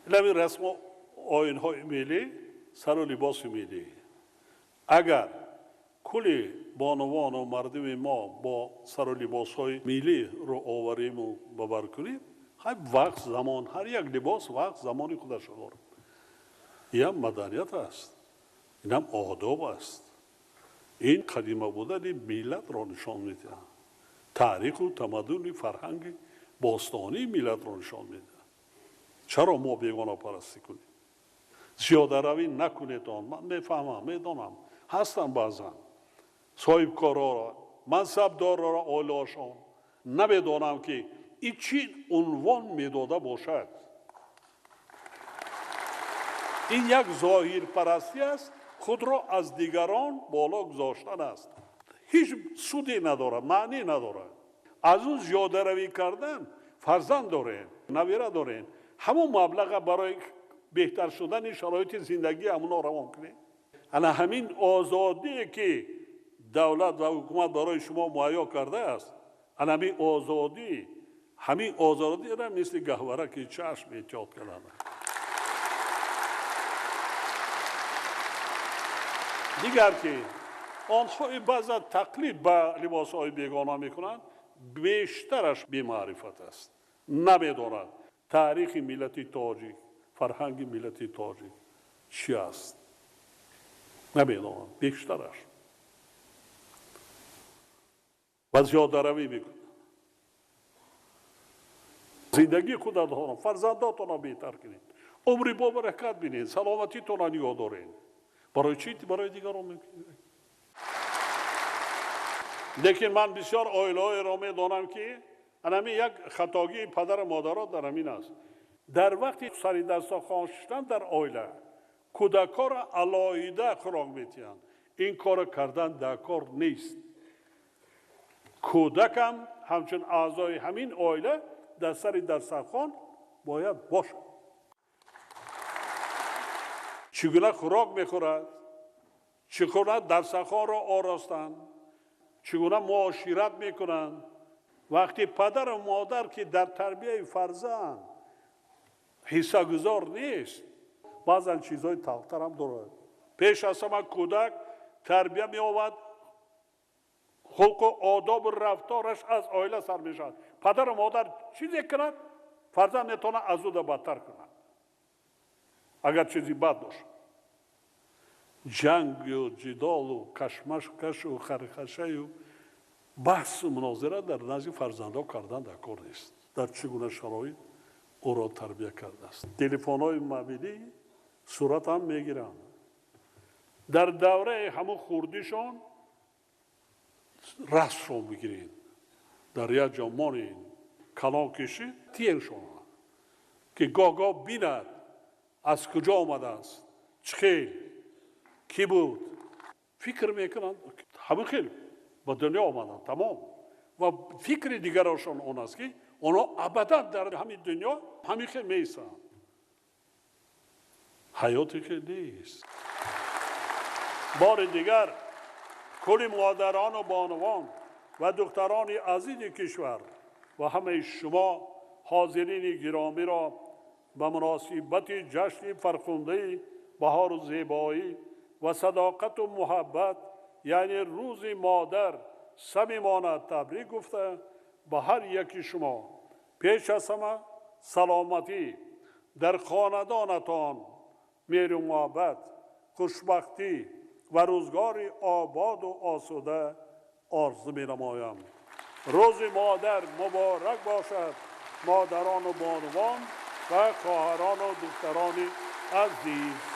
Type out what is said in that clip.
نمی رسم و آیین‌های ملی سر و لباس ملی. اگر کلی بانوان و مردم ما با سر و لباس‌های ملی رو آوریم و باور کنیم، هر وقت زمان، هر یک لباس وقت زمانی خودش داره. این هم مدنیت است، این هم آداب است. این قدیمه بودن ملت را نشان میده. تاریخ و تمدن فرهنگ باستانی ملت را نشان میده. چرا ما بیگانه پرستی کنیم؟ زیاده روی نکنید آن. من میفهمم، میدانم هستم بعضا صاحب کارا را، منصب دار را اولاشان نمیدانم که این چی عنوان میداده باشد. این یک ظاهر پرستی است، خود را از دیگران بالا گذاشتن است. هیچ سودی نداره، معنی نداره. از اون زیاده روی کردن فرزند دارین، نویره دارین، همون مبلغ برای بهتر شدن شرایط زندگی همونا روان کنین. انا همین آزادی که دولت و حکومت برای شما مهیا کرده است، انا همین آزادی را مثل گهواره که چشم ایجاد کردن. دیگر که آنها بعضا تقلید به لباسهای بیگانه میکنند، بیشترش بی‌معرفت است. نمیداند تاریخ ملت تاجیک، فرهنگ ملت تاجیک چی است. نمیداند بیشترش. و زیاده روی میکنند. زندگی خود را، فرزنداتون را بهتر کنید. عمری با برکت بینید، سلامتیتون را نگاه دارید. برای چی؟ برای دیگران میکنید. لیکن من بسیار عائله‌ای را میدانم که همین یک خطاگی پدر و مادرها در همین است. در وقتی سر دسترخوان شدن در عائله کودکان را علاهیده خوراک میدهند. این کار کردن در کار نیست. کودک هم همچون اعضای همین عائله در سر دسترخوان باید باشد. چگونه خوراک میخورد، چگونه دسترخوان را آراستند، چگونه معاشرت میکنند. وقتی پدر و مادر که در تربیت فرزند حصه گذار نیست، بعضا چیزهای تلختر هم دارد. پیش از همه کودک تربیت می‌یابد، خلق و آداب و رفتارش از عائله سر میشد. پدر و مادر چیزی کند، فرزند میتونه از او بدتر کند اگر چیزی بد باشه. جنگ و جدال و کشمکش و خرخشه و بحث و مناظره در نزد فرزندها کردن در کار نیست. در چگونه شرایط او را تربیت کرده است. تلفن‌های موبیلی صورت هم میگیرند. در دوره همون خوردیشان رست رو میگیرین. در یک جامانی کلان کشی تیرشان که گاه بیند از کجا آمده است، چه خیل، کی بود. فکر میکنند همه خیل با دنیا آمدن تمام. و فکر دیگرشان اون است که اونا ابدا در همین دنیا همین خیل میسن. حیاتی که نیست. بار دیگر کل مادران و بانوان و دختران عزیز کشور و همه شما حاضرین گرامی را به مناسبت جشن فرخنده بهار و زیبایی و صداقت و محبت، یعنی روز مادر، صمیمانه تبریک گفته به هر یکی شما پیش از همه سلامتی در خاندانتان، مهر و محبت، خوشبختی و روزگاری آباد و آسوده آرزو می‌نمایم. روز مادر مبارک باشد مادران و بانوان و خواهران و دختران عزیز.